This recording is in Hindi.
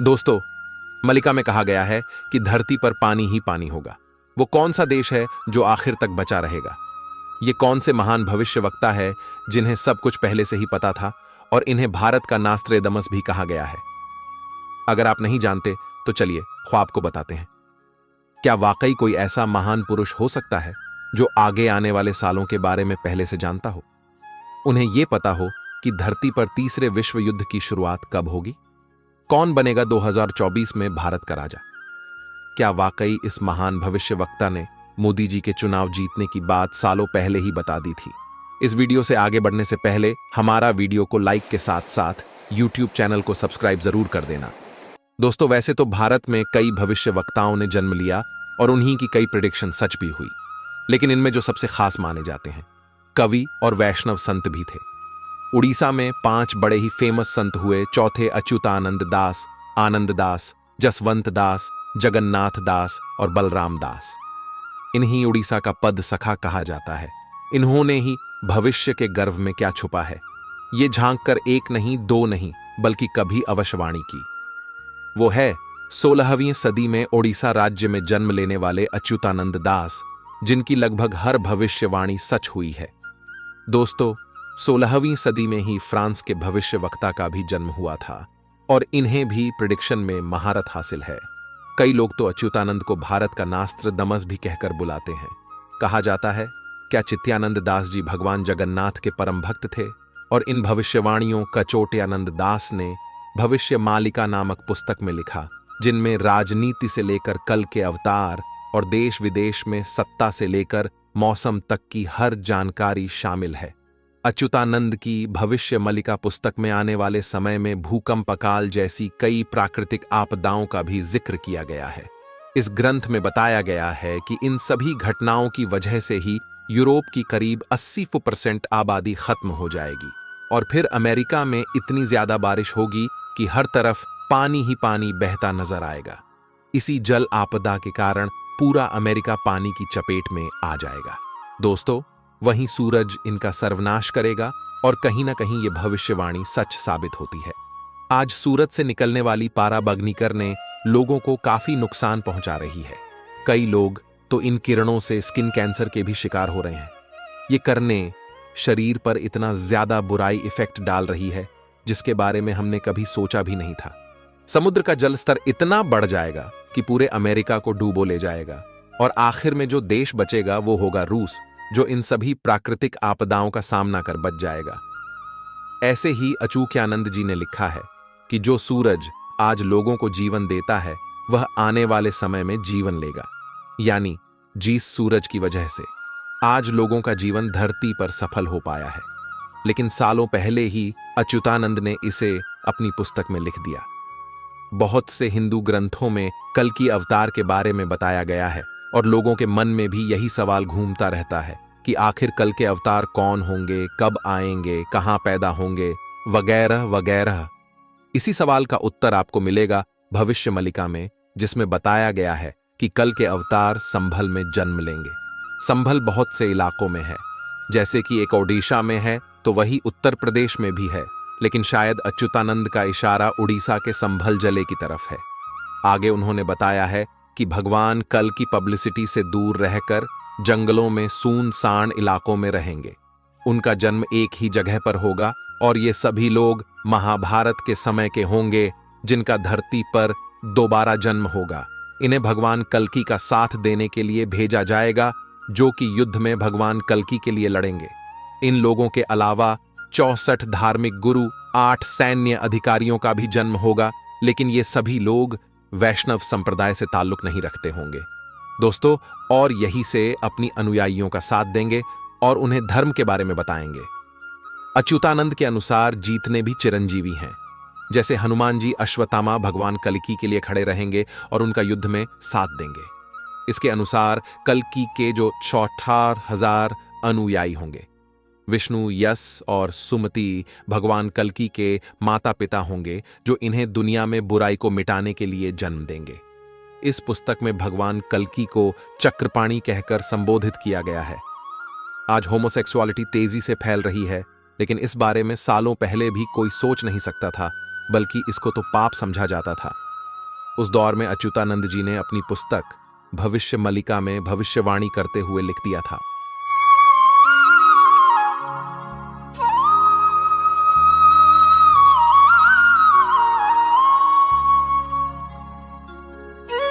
दोस्तों, मलिका में कहा गया है कि धरती पर पानी ही पानी होगा। वो कौन सा देश है जो आखिर तक बचा रहेगा? ये कौन से महान भविष्यवक्ता है जिन्हें सब कुछ पहले से ही पता था और इन्हें भारत का नास्त्रेदमस भी कहा गया है? अगर आप नहीं जानते तो चलिए ख्वाब को बताते हैं। क्या वाकई कोई ऐसा महान पुरुष हो सकता है जो आगे आने वाले सालों के बारे में पहले से जानता हो? उन्हें यह पता हो कि धरती पर तीसरे विश्व युद्ध की शुरुआत कब होगी? कौन बनेगा 2024 में भारत का राजा? क्या वाकई इस महान भविष्यवक्ता ने मोदी जी के चुनाव जीतने की बात सालों पहले ही बता दी थी? इस वीडियो से आगे बढ़ने से पहले हमारा वीडियो को लाइक के साथ साथ यूट्यूब चैनल को सब्सक्राइब जरूर कर देना। दोस्तों, वैसे तो भारत में कई भविष्यवक्ताओं ने जन्म लिया और उन्हीं की कई प्रेडिक्शन सच भी हुई, लेकिन इनमें जो सबसे खास माने जाते हैं, कवि और वैष्णव संत भी थे। उड़ीसा में 5 बड़े ही फेमस संत हुए। चौथे अच्युतानंद दास, आनंद दास, जसवंत दास, जगन्नाथ दास और बलराम दास। इन्हीं उड़ीसा का पद सखा कहा जाता है। इन्होंने ही भविष्य के गर्भ में क्या छुपा है ये झांक कर एक नहीं दो नहीं बल्कि कभी अवश्यवाणी की। वो है 16वीं सदी में ओडिशा राज्य में जन्म लेने वाले अच्युतानंद दास, जिनकी लगभग हर भविष्यवाणी सच हुई है। दोस्तों, 16वीं सदी में ही फ्रांस के भविष्यवक्ता का भी जन्म हुआ था और इन्हें भी प्रिडिक्शन में महारत हासिल है। कई लोग तो अच्युतानंद को भारत का नास्त्रदमस भी कहकर बुलाते हैं। कहा जाता है क्या चित्यानंद दास जी भगवान जगन्नाथ के परम भक्त थे और इन भविष्यवाणियों कचोट्यानंद दास ने भविष्य मालिका नामक पुस्तक में लिखा, जिनमें राजनीति से लेकर कल के अवतार और देश विदेश में सत्ता से लेकर मौसम तक की हर जानकारी शामिल है। अच्युतानंद की भविष्य मालिका पुस्तक में आने वाले समय में भूकंप, अकाल जैसी कई प्राकृतिक आपदाओं का भी जिक्र किया गया है। इस ग्रंथ में बताया गया है कि इन सभी घटनाओं की वजह से ही यूरोप की करीब 80% आबादी खत्म हो जाएगी और फिर अमेरिका में इतनी ज्यादा बारिश होगी कि हर तरफ पानी ही पानी बहता नजर आएगा। इसी जल आपदा के कारण पूरा अमेरिका पानी की चपेट में आ जाएगा। दोस्तों, वहीं सूरज इनका सर्वनाश करेगा और कहीं ना कहीं ये भविष्यवाणी सच साबित होती है। आज सूरज से निकलने वाली पाराबग्निकरणें लोगों को काफी नुकसान पहुंचा रही है। कई लोग तो इन किरणों से स्किन कैंसर के भी शिकार हो रहे हैं। ये किरणें शरीर पर इतना ज्यादा बुराई इफेक्ट डाल रही है जिसके बारे में हमने कभी सोचा भी नहीं था। समुद्र का जल स्तर इतना बढ़ जाएगा कि पूरे अमेरिका को डूबो ले जाएगा और आखिर में जो देश बचेगा वो होगा रूस, जो इन सभी प्राकृतिक आपदाओं का सामना कर बच जाएगा। ऐसे ही अच्युतानंद जी ने लिखा है कि जो सूरज आज लोगों को जीवन देता है वह आने वाले समय में जीवन लेगा, यानी जिस सूरज की वजह से आज लोगों का जीवन धरती पर सफल हो पाया है, लेकिन सालों पहले ही अच्युतानंद ने इसे अपनी पुस्तक में लिख दिया। बहुत से हिंदू ग्रंथों में कल की अवतार के बारे में बताया गया है और लोगों के मन में भी यही सवाल घूमता रहता है कि आखिर कल के अवतार कौन होंगे, कब आएंगे, कहां पैदा होंगे, वगैरह वगैरह। इसी सवाल का उत्तर आपको मिलेगा भविष्य मालिका में, जिसमें बताया गया है कि कल के अवतार संभल में जन्म लेंगे। संभल बहुत से इलाकों में है, जैसे कि एक ओडिशा में है तो वही उत्तर प्रदेश में भी है, लेकिन शायद अच्युतानंद का इशारा उड़ीसा के संभल जिले की तरफ है। आगे उन्होंने बताया है कि भगवान कल की पब्लिसिटी से दूर रहकर जंगलों में सूनसान इलाकों में रहेंगे। उनका जन्म एक ही जगह पर होगा और ये सभी लोग महाभारत के समय के होंगे, जिनका धरती पर दोबारा जन्म होगा। इन्हें भगवान कल्कि का साथ देने के लिए भेजा जाएगा, जो कि युद्ध में भगवान कल्कि के लिए लड़ेंगे। इन लोगों के अलावा 64 धार्मिक गुरु, 8 सैन्य अधिकारियों का भी जन्म होगा, लेकिन ये सभी लोग वैष्णव संप्रदाय से ताल्लुक नहीं रखते होंगे दोस्तों, और यही से अपनी अनुयायियों का साथ देंगे और उन्हें धर्म के बारे में बताएंगे। अच्युतानंद के अनुसार जीतने भी चिरंजीवी हैं, जैसे हनुमान जी अश्वत्थामा भगवान कल्कि के लिए खड़े रहेंगे और उनका युद्ध में साथ देंगे। इसके अनुसार कल्कि के जो 64,000 अनुयायी होंगे। विष्णु, यश और सुमति भगवान कल्कि के माता पिता होंगे, जो इन्हें दुनिया में बुराई को मिटाने के लिए जन्म देंगे। इस पुस्तक में भगवान कल्कि को चक्रपाणी कहकर संबोधित किया गया है। आज होमोसेक्सुअलिटी तेजी से फैल रही है, लेकिन इस बारे में सालों पहले भी कोई सोच नहीं सकता था, बल्कि इसको तो पाप समझा जाता था। उस दौर में अच्युतानंद जी ने अपनी पुस्तक भविष्य मलिका में भविष्यवाणी करते हुए लिख दिया था।